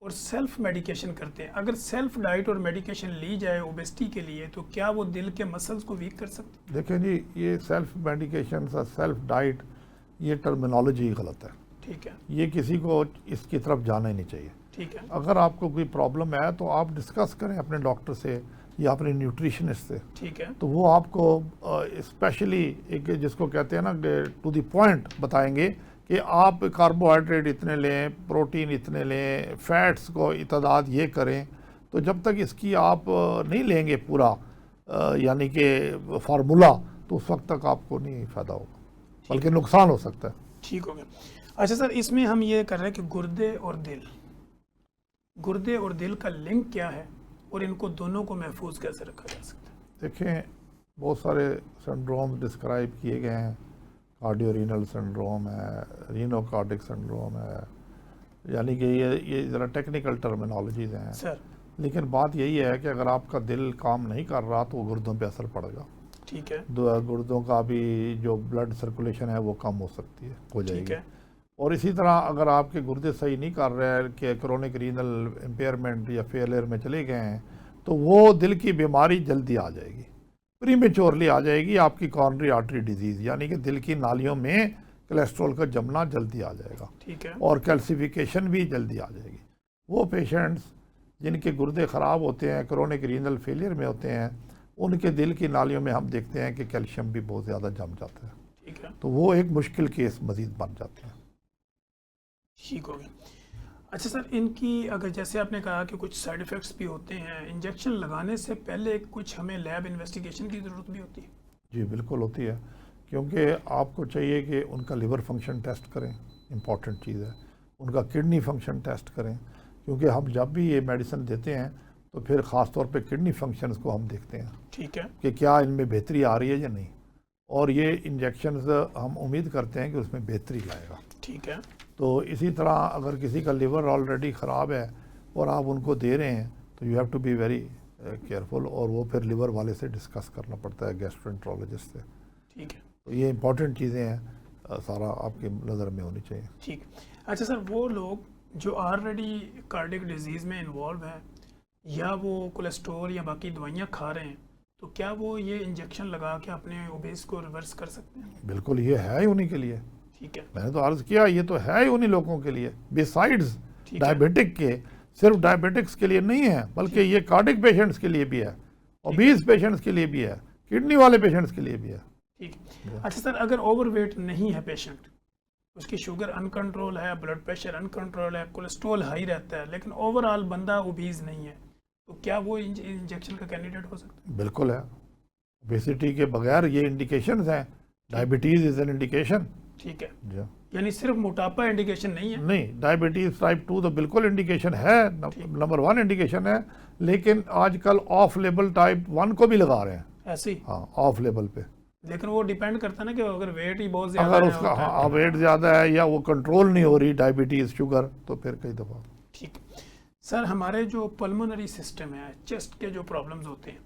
और सेल्फ मेडिकेशन करते हैं। अगर सेल्फ डाइट और मेडिकेशन ली जाए ओबेसिटी के लिए तो क्या वो दिल के मसल्स को वीक कर सकते हैं? देखिए जी, ये सेल्फ मेडिकेशन और सेल्फ डाइट, ये टर्मिनोलॉजी गलत है। ठीक है, ये किसी को इसकी तरफ जाना ही नहीं चाहिए। ठीक है, अगर आपको कोई प्रॉब्लम है तो आप डिस्कस करें अपने डॉक्टर से या अपने न्यूट्रिशनिस्ट से। ठीक है, तो वो आपको स्पेशली एक जिसको कहते हैं ना टू द पॉइंट बताएंगे कि आप कार्बोहाइड्रेट इतने लें, प्रोटीन इतने लें, फैट्स को इतदाद ये करें। तो जब तक इसकी आप नहीं लेंगे पूरा यानी कि फार्मूला, तो उस वक्त तक आपको नहीं फ़ायदा होगा, बल्कि नुकसान हो सकता है। ठीक हो गया। अच्छा सर, इसमें हम ये कर रहे हैं कि गुर्दे और दिल का लिंक क्या है और इनको दोनों को महफूज कैसे रखा जा सकता है? देखें, बहुत सारे सिंड्रोम डिस्क्राइब किए गए हैं। कार्डियो रीनल सिंड्रोम है, रीनोकार्डिक सिंड्रोम है, यानी कि ये ज़रा टेक्निकल टर्मिनोलॉजीज़ हैं सर। लेकिन बात यही है कि अगर आपका दिल काम नहीं कर रहा तो गुर्दों पे असर पड़ेगा। ठीक है, गुर्दों का भी जो ब्लड सर्कुलेशन है वो कम हो सकती है, हो जाएगी। ठीक है, और इसी तरह अगर आपके गुर्दे सही नहीं कर रहे हैं कि क्रोनिक रीनल इम्पेयरमेंट या फेलियर में चले गए हैं, तो वो दिल की बीमारी जल्दी आ जाएगी, प्रीमेच्योरली आ जाएगी। आपकी कॉर्नरी आर्टरी डिजीज़, यानी कि दिल की नालियों में कोलेस्ट्रॉल का जमना जल्दी आ जाएगा। ठीक है, और कैल्सिफिकेशन भी जल्दी आ जाएगी। वो पेशेंट्स जिनके गुर्दे ख़राब होते हैं, क्रोनिक रीनल फेलियर में होते हैं, उनके दिल की नालियों में हम देखते हैं कि कैल्शियम भी बहुत ज़्यादा जम जाता है। ठीक है, तो वो एक मुश्किल केस मज़ीद बन जाते हैं। ठीक हो गया। अच्छा सर, इनकी अगर जैसे आपने कहा कि कुछ साइड इफ़ेक्ट्स भी होते हैं, इंजेक्शन लगाने से पहले कुछ हमें लैब इन्वेस्टिगेशन की ज़रूरत भी होती है? जी बिल्कुल होती है, क्योंकि आपको चाहिए कि उनका लिवर फंक्शन टेस्ट करें, इम्पॉर्टेंट चीज़ है। उनका किडनी फंक्शन टेस्ट करें, क्योंकि हम जब भी ये मेडिसिन देते हैं तो फिर ख़ास तौर पे किडनी फंक्शंस को हम देखते हैं। ठीक है, कि क्या इनमें बेहतरी आ रही है या नहीं, और ये इंजेक्शंस हम उम्मीद करते हैं कि उसमें बेहतरी लाएगा। ठीक है, तो इसी तरह अगर किसी का लिवर ऑलरेडी ख़राब है और आप उनको दे रहे हैं तो you have to be very careful, और वो फिर लिवर वाले से डिस्कस करना पड़ता है, गैस्ट्रोएंट्रोलॉजिस्ट से। ठीक है, तो ये इंपॉर्टेंट चीज़ें हैं, सारा आपकी नज़र में होनी चाहिए। ठीक। अच्छा सर, वो लोग जो ऑलरेडी कार्डियक डिजीज़ में इन्वॉल्व हैं या वो कोलेस्ट्रॉल या बाकी दवाइयाँ खा रहे हैं, तो क्या वो ये इंजेक्शन लगा के अपने ओबेस को रिवर्स कर सकते हैं? बिल्कुल, ये है ही उन्हीं के लिए। ठीक है, मैंने तो अर्ज किया ये तो है ही उन्हीं लोगों के लिए, बिसाइड्स ठीक है, डायबिटिक के, सिर्फ डायबिटिक्स के लिए नहीं है, बल्कि ये कार्डिक पेशेंट्स के लिए भी है, ओबीज पेशेंट्स के लिए भी है, किडनी वाले पेशेंट्स के लिए भी है। ठीक है। अच्छा सर, अगर ओवरवेट नहीं है पेशेंट, उसकी शुगर अनकंट्रोल है, ब्लड प्रेशर अनकंट्रोल है, कोलेस्ट्रॉल हाई रहता है, लेकिन ओवरऑल बंदा ओबीज नहीं है, तो क्या वो इंजेक्शन का कैंडिडेट हो सकता है? बिल्कुल है, ओबेसिटी के बगैर ये इंडिकेशंस हैं, डायबिटीज इज एन इंडिकेशन। ठीक है, जी यानी सिर्फ मोटापा इंडिकेशन नहीं है? नहीं, डायबिटीज टाइप 2 तो बिल्कुल इंडिकेशन है, नंबर 1 इंडिकेशन है, लेकिन आजकल ऑफ लेबल टाइप 1 को भी लगा रहे हैं। ऐसे ही? हाँ, ऑफ लेबल पे। लेकिन वो डिपेंड करता है ना कि अगर वेट ही बहुत ज्यादा अगर है उसका होता है। हाँ वेट ज़्यादा है या वो कंट्रोल नहीं हो रही डायबिटीज़ शुगर, तो फिर कई दफ़ा। ठीक है सर, हमारे जो पल्मोनरी सिस्टम है, चेस्ट के जो प्रॉब्लम्स होते हैं,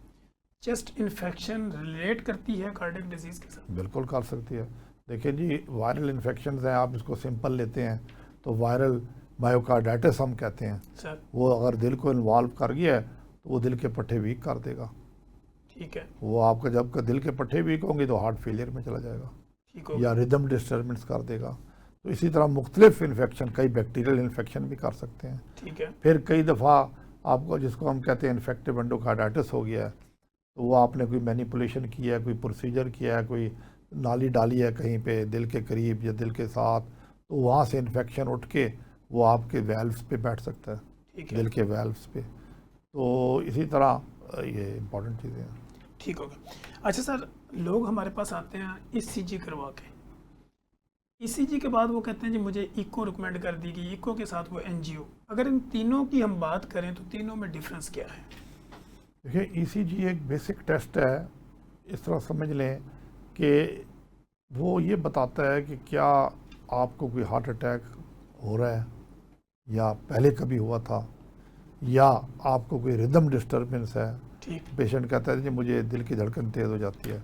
चेस्ट इन्फेक्शन रिलेट करती है कार्डियक डिजीज के साथ? बिल्कुल कर सकती है। देखिए जी, वायरल इन्फेक्शन हैं, आप इसको सिंपल लेते हैं तो वायरल मायोकार्डाइटिस हम कहते हैं, सर वो अगर दिल को इन्वॉल्व कर गया है तो वो दिल के पट्टे वीक कर देगा। ठीक है, वो आपका जब का दिल के पट्टे वीक होंगे तो हार्ट फेलियर में चला जाएगा, ठीक हो या रिदम डिस्टर्बेंस कर देगा। तो इसी तरह मुख्तलिफ इन्फेक्शन, कई बैक्टीरियल इन्फेक्शन भी कर सकते हैं। ठीक है, फिर कई दफ़ा आपको जिसको हम कहते हैं इन्फेक्टिव एंडोकार्डाइटिस हो गया है, तो वो आपने कोई मैनिपुलेशन किया है, कोई प्रोसीजर किया है, कोई नाली डाली है कहीं पे दिल के करीब या दिल के साथ, तो वहाँ से इन्फेक्शन उठ के वो आपके वेल्व्स पे बैठ सकता है, ठीक है, दिल के वेल्व्स पे। तो इसी तरह ये इंपॉर्टेंट चीज़ें हैं। ठीक हो गया। अच्छा सर, लोग हमारे पास आते हैं ईसीजी करवा के, ईसीजी के बाद वो कहते हैं जी मुझे इको रिकमेंड कर दी गई, इको के साथ वो एनजीओ। अगर इन तीनों की हम बात करें तो तीनों में डिफरेंस क्या है? देखिए, ईसीजी एक बेसिक टेस्ट है, इस तरह समझ लें कि वो ये बताता है कि क्या आपको कोई हार्ट अटैक हो रहा है या पहले कभी हुआ था, या आपको कोई रिदम डिस्टर्बेंस है। ठीक, पेशेंट कहता है जी मुझे दिल की धड़कन तेज़ हो जाती है।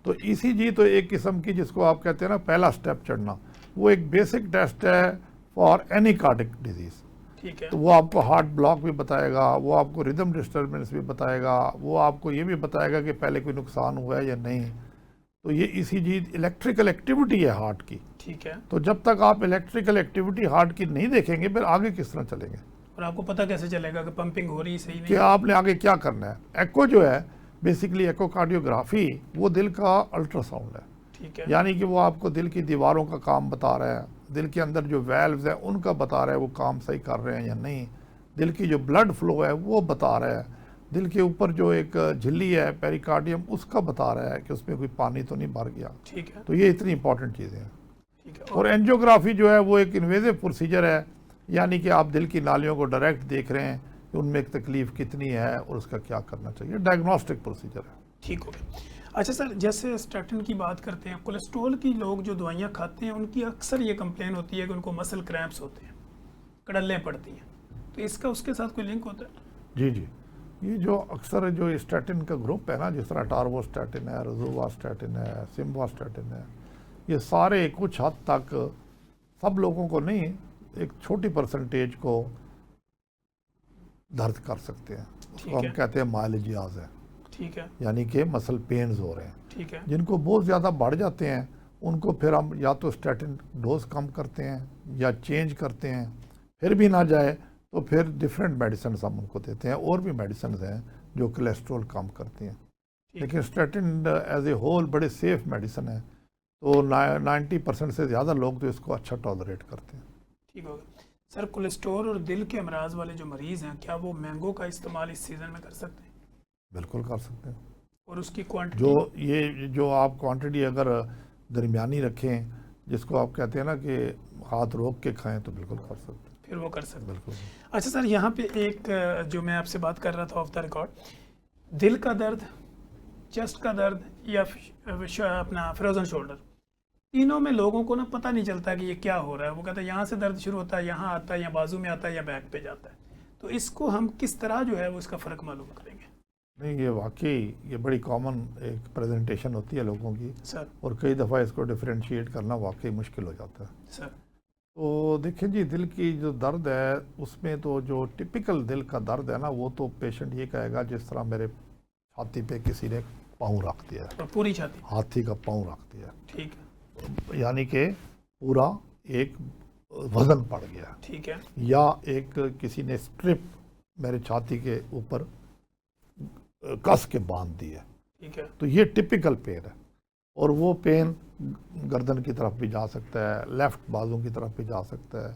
तो ईसीजी तो एक किस्म की, जिसको आप कहते हैं ना पहला स्टेप चढ़ना, वो एक बेसिक टेस्ट है फॉर एनी कार्डिक डिजीज़। ठीक है, तो वो आपको हार्ट ब्लॉक भी बताएगा, वो आपको रिदम डिस्टर्बेंस भी बताएगा, वो आपको ये भी बताएगा कि पहले कोई नुकसान हुआ है या नहीं। तो ये ईसीजी इलेक्ट्रिकल एक्टिविटी है हार्ट की। ठीक है। तो जब तक आप इलेक्ट्रिकल एक्टिविटी हार्ट की नहीं देखेंगे, फिर आगे किस तरह चलेंगे? और आपको पता कैसे चलेगा कि पंपिंग हो रही सही नहीं? कि आपने आगे क्या करना है। एको जो है बेसिकली एकोकार्डियोग्राफी, वो दिल का अल्ट्रासाउंड है। ठीक है, यानी कि वो आपको दिल की दीवारों का काम बता रहा है, दिल के अंदर जो वेल्व्स हैं उनका बता रहा है वो काम सही कर रहे हैं या नहीं, दिल की जो ब्लड फ्लो है वो बता रहा है, दिल के ऊपर जो एक झिल्ली है पेरिकार्डियम उसका बता रहा है कि उसमें कोई पानी तो नहीं भर गया। ठीक है, तो ये इतनी इंपॉर्टेंट चीज़ें हैं। ठीक है। और एंजियोग्राफी जो है वो एक इन्वेजिव प्रोसीजर है, यानी कि आप दिल की नालियों को डायरेक्ट देख रहे हैं कि उनमें एक तकलीफ कितनी है और उसका क्या करना चाहिए। डायग्नोस्टिक प्रोसीजर है। ठीक हो गया। अच्छा सर, जैसे स्टैटिन की बात करते हैं, कोलेस्ट्रॉल की लोग जो दवाइयाँ खाते हैं उनकी अक्सर ये कंप्लेन होती है कि उनको मसल क्रैम्प्स होते हैं, कड़ल्लें पड़ती हैं, तो इसका उसके साथ कोई लिंक होता है? जी जी, ये जो अक्सर जो स्टैटिन का ग्रुप है ना, जिस तरह टार्बोस्टैटिन है, रोजुवास्टैटिन है, सिम्वास्टैटिन है, ये सारे कुछ हद तक, सब लोगों को नहीं, एक छोटी परसेंटेज को दर्द कर सकते हैं। उसको हम कहते हैं माइलेजियाज है। ठीक है, यानी कि मसल पेन्स हो रहे हैं। ठीक है, जिनको बहुत ज़्यादा बढ़ जाते हैं उनको फिर हम या तो स्टैटिन डोज कम करते हैं या चेंज करते हैं, फिर भी ना जाए तो फिर डिफरेंट मेडिसिन हम उनको देते हैं। और भी मेडिसिन हैं जो कोलेस्ट्रॉल कम करती हैं, लेकिन स्टैटिन एज ए होल बड़े सेफ मेडिसिन है। तो 90% से ज़्यादा लोग तो इसको अच्छा टॉलरेट करते हैं। ठीक होगा। सर, कोलेस्ट्रॉल और दिल के अमराज वाले जो मरीज़ हैं, क्या वो मैंगो का इस्तेमाल इस सीज़न में कर सकते हैं? बिल्कुल कर सकते हैं। और उसकी क्वांटिटी? जो आप क्वांटिटी अगर दरमियानी रखें, जिसको आप कहते हैं ना कि हाथ रोक के खाएं, तो बिल्कुल कर सकते हैं। फिर वो कर सकते हैं। बिल्कुल। अच्छा सर, यहाँ पे एक जो मैं आपसे बात कर रहा था ऑफ द रिकॉर्ड, दिल का दर्द, चेस्ट का दर्द या अपना फ्रोजन शोल्डर, तीनों में लोगों को ना पता नहीं चलता कि ये क्या हो रहा है। वो कहते हैं यहाँ से दर्द शुरू होता है, यहाँ आता है, या बाजू में आता है, या बैक पे जाता है। तो इसको हम किस तरह जो है वो इसका फ़र्क मालूम करेंगे? नहीं, ये वाकई ये बड़ी कॉमन एक प्रेजेंटेशन होती है लोगों की सर, और कई दफ़ा इसको डिफरेंशिएट करना वाकई मुश्किल हो जाता है। सर, तो देखिए जी, दिल की जो दर्द है उसमें तो जो टिपिकल दिल का दर्द है ना, वो तो पेशेंट ये कहेगा जिस तरह मेरे छाती पे किसी ने पाँव रख दिया है, और पूरी छाती? हाथी का पाँव रख दिया, ठीक है, यानी कि पूरा एक वज़न पड़ गया, ठीक है, या एक किसी ने स्ट्रिप मेरे छाती के ऊपर कस के बांध दी है, ठीक है, तो ये टिपिकल पेन है। और वो पेन गर्दन की तरफ भी जा सकता है, लेफ्ट बाजू की तरफ भी जा सकता है,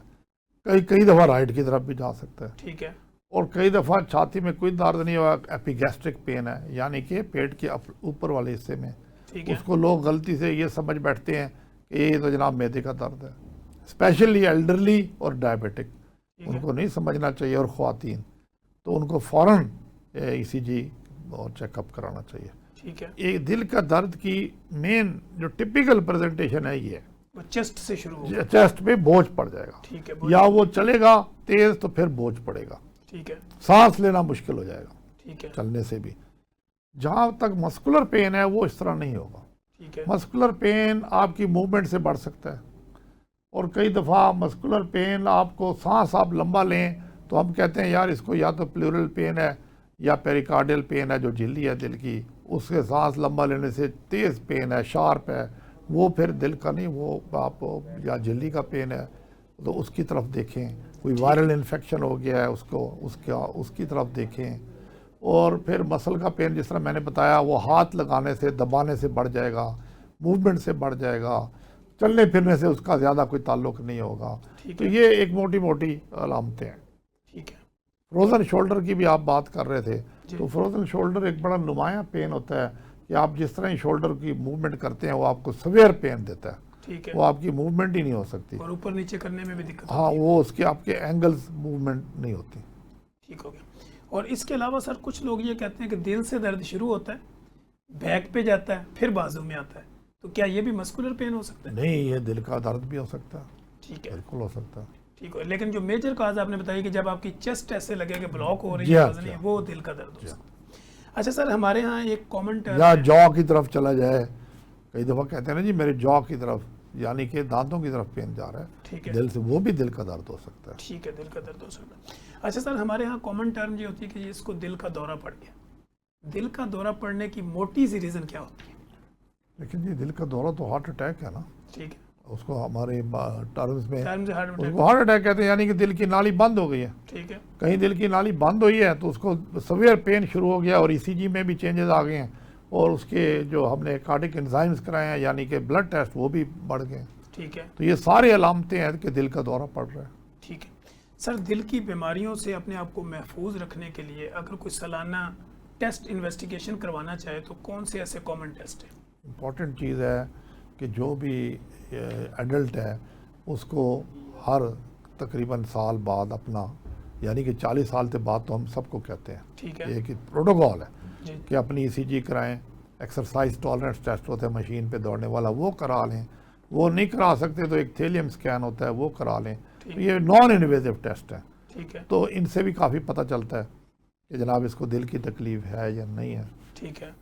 कई दफ़ा राइट की तरफ भी जा सकता है, ठीक है, और कई दफ़ा छाती में कोई दर्द नहीं हुआ, एपिगैस्ट्रिक पेन है, यानी कि पेट के ऊपर वाले हिस्से में। ठीक है, उसको लोग गलती से ये समझ बैठते हैं कि ये तो जनाब मैदे का दर्द है, स्पेशली एल्डरली और डायबिटिक, ठीक है, उनको नहीं समझना चाहिए, और ख़वातीन, तो उनको फ़ौरन ईसीजी और चेकअप कराना चाहिए। ठीक है। एक दिल का दर्द की मेन जो टिपिकल प्रेजेंटेशन है ये, वो चेस्ट से शुरू होगा, चेस्ट पे बोझ पड़ जाएगा, ठीक है, या वो चलेगा तेज तो फिर बोझ पड़ेगा, ठीक है, सांस लेना मुश्किल हो जाएगा ठीक है, चलने से भी। जहाँ तक मस्कुलर पेन है वो इस तरह नहीं होगा। ठीक है, मस्कुलर पेन आपकी मूवमेंट से बढ़ सकता है, और कई दफ़ा मस्कुलर पेन आपको सांस आप लंबा लें तो हम कहते हैं यार इसको या तो प्लूरल पेन है या पेरिकार्डियल पेन है, जो झिल्ली है दिल की, उसके सांस लंबा लेने से तेज़ पेन है, शार्प है, वो फिर दिल का नहीं, वो आप या झिल्ली का पेन है, तो उसकी तरफ देखें। कोई वायरल इन्फेक्शन हो गया है उसकी तरफ देखें। और फिर मसल का पेन जिस तरह मैंने बताया, वो हाथ लगाने से दबाने से बढ़ जाएगा, मूवमेंट से बढ़ जाएगा, चलने फिरने से उसका ज़्यादा कोई ताल्लुक नहीं होगा। तो ये एक मोटी मोटी अलामतें हैं। ठीक है, फ्रोज़न शोल्डर की भी आप बात कर रहे थे, तो फ्रोज़न शोल्डर एक बड़ा नुमाया पेन होता है कि आप जिस तरह ही शोल्डर की मूवमेंट करते हैं वो आपको सवेयर पेन देता है, ठीक है, वो आपकी मूवमेंट ही नहीं हो सकती, और ऊपर नीचे करने में भी दिक्कत हाँ, वो उसके आपके एंगल्स मूवमेंट नहीं होती। ठीक हो गया। और इसके अलावा सर कुछ लोग ये कहते हैं कि दिल से दर्द शुरू होता है, बैक पे जाता है, फिर बाजू में आता है, तो क्या ये भी मस्कुलर पेन हो सकता है? नहीं, ये दिल का दर्द भी हो सकता है, ठीक है, बिल्कुल हो सकता है। ठीक है। लेकिन जो मेजर काज आपने बताया कि जब आपकी चेस्ट ऐसे लगे कि ब्लॉक हो रही जी है, हाँ, वजन नहीं है, जी वो दिल का दर्द हो सकता है। अच्छा सर, हमारे यहाँ एक कॉमेंट या जॉ की तरफ चला जाए, कई दफ़ा कहते हैं ना जी मेरे जॉ की तरफ, यानी कि दांतों की तरफ पेन जा रहा है, ठीक है, दिल से, वो भी दिल का दर्द हो सकता है। ठीक है, दिल का दर्द हो सकता है। अच्छा सर, हमारे यहाँ कॉमन टर्म ये होती है कि इसको दिल का दौरा पड़ गया। दिल का दौरा पड़ने की मोटी सी रीज़न क्या होती है? लेकिन ये दिल का दौरा तो हार्ट अटैक है ना, ठीक है, उसको हमारे टर्म्स में टर्म से हार्ट अटैक, उसको हार्ट अटैक कहते हैं, यानी कि दिल की नाली बंद हो गई है। ठीक है, कहीं दिल की नाली बंद हुई है तो उसको सवेयर पेन शुरू हो गया, और ईसीजी में भी चेंजेस आ गए हैं, और उसके जो हमने कार्डिक एंजाइम्स कराए हैं, यानी कि ब्लड टेस्ट, वो भी बढ़ गए। ठीक है, तो ये सारी अलामतें हैं कि दिल का दौरा पड़ रहा है। ठीक है। सर, दिल की बीमारियों से अपने आप को महफूज रखने के लिए अगर कोई सालाना टेस्ट इन्वेस्टिगेशन करवाना चाहे तो कौन से ऐसे कॉमन टेस्ट हैं? इम्पॉर्टेंट चीज़ है कि जो भी एडल्ट है उसको हर तकरीबन साल बाद अपना, यानी कि 40 साल के बाद तो हम सबको कहते हैं, ठीक है, एक प्रोटोकॉल है जी, कि अपनी ईसीजी कराएं, एक्सरसाइज टॉलरेंस टेस्ट होता है मशीन पे दौड़ने वाला, वो करा लें, वो नहीं करा सकते तो एक थेलियम स्कैन होता है, वो करा लें। तो ये नॉन इन्वेजिव टेस्ट है, ठीक है, तो इनसे भी काफ़ी पता चलता है कि जनाब इसको दिल की तकलीफ़ है या नहीं है। ठीक है।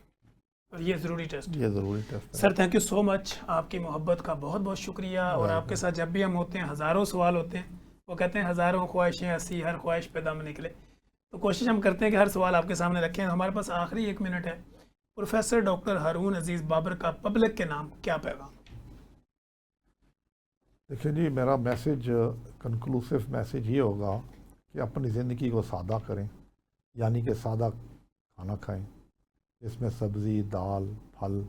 और ये ज़रूरी टेस्ट है। ये ज़रूरी टेस्ट है। Sir, thank you so much, आपकी मोहब्बत का बहुत बहुत शुक्रिया। और आपके साथ जब भी हम होते हैं हज़ारों सवाल होते हैं, वो कहते हैं हज़ारों ख्वाहिशें हंसी, हर ख्वाहिश पे दम निकले, तो कोशिश हम करते हैं कि हर सवाल आपके सामने रखें। हमारे पास आखिरी 1 मिनट है। प्रोफेसर डॉक्टर हारून अजीज़ बाबर का पब्लिक के नाम क्या पैगाम? देखिए जी, मेरा मैसेज, कंक्लूसिव मैसेज ये होगा कि अपनी ज़िंदगी को सादा करें, यानी कि सादा खाना खाएं, इसमें सब्ज़ी, दाल, फल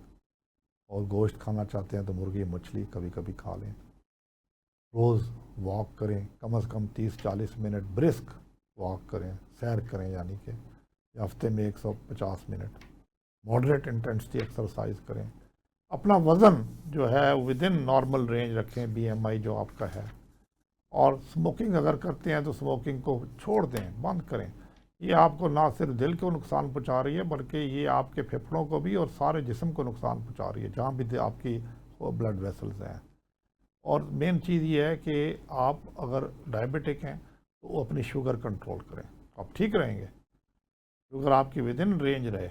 और गोश्त खाना चाहते हैं तो मुर्गी मछली कभी कभी खा लें। रोज़ वॉक करें, कम से कम 30-40 मिनट ब्रिस्क वॉक करें, सैर करें, यानी कि हफ्ते में 150 मिनट मॉडरेट इंटेंसिटी एक्सरसाइज करें। अपना वज़न जो है विद इन नॉर्मल रेंज रखें, बीएमआई जो आपका है, और स्मोकिंग अगर करते हैं तो स्मोकिंग को छोड़ दें, बंद करें। ये आपको ना सिर्फ दिल को नुकसान पहुंचा रही है, बल्कि ये आपके फेफड़ों को भी और सारे जिस्म को नुकसान पहुंचा रही है, जहाँ भी आपकी ब्लड वेसल्स हैं। और मेन चीज़ ये है कि आप अगर डायबिटिक हैं तो वो अपनी शुगर कंट्रोल करें, आप ठीक रहेंगे, शुगर आपकी विद इन रेंज रहे।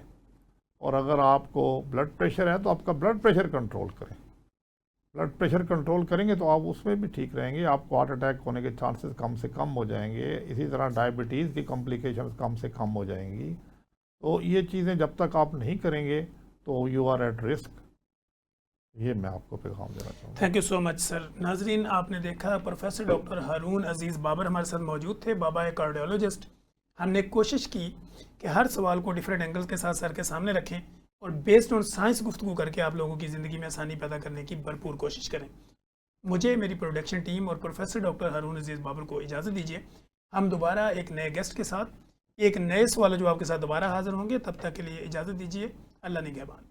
और अगर आपको ब्लड प्रेशर है तो आपका ब्लड प्रेशर कंट्रोल करें, ब्लड प्रेशर कंट्रोल करेंगे तो आप उसमें भी ठीक रहेंगे, आपको हार्ट अटैक होने के चांसेस कम से कम हो जाएंगे, इसी तरह डायबिटीज़ की कॉम्प्लिकेशंस कम से कम हो जाएंगी। तो ये चीज़ें जब तक आप नहीं करेंगे तो यू आर एट रिस्क, ये मैं आपको पैगाम देना चाहूँगा। Thank you so much sir. नाजरीन, आपने देखा प्रोफेसर डॉक्टर हारून अजीज़ बाबर हमारे साथ मौजूद थे। बाबा है कार्डियोलॉजिस्ट। हमने कोशिश की कि हर सवाल को डिफरेंट एंगल्स के साथ सर के सामने रखें और बेस्ड ऑन साइंस गुफ्तगू करके आप लोगों की ज़िंदगी में आसानी पैदा करने की भरपूर कोशिश करें। मुझे, मेरी प्रोडक्शन टीम और प्रोफेसर डॉक्टर हारून अजीज़ बाबर को इजाज़त दीजिए। हम दोबारा एक नए गेस्ट के साथ एक नए सवाल जवाब के साथ दोबारा हाज़िर होंगे। तब तक के लिए इजाज़त दीजिए। अल्लाह निगहबान।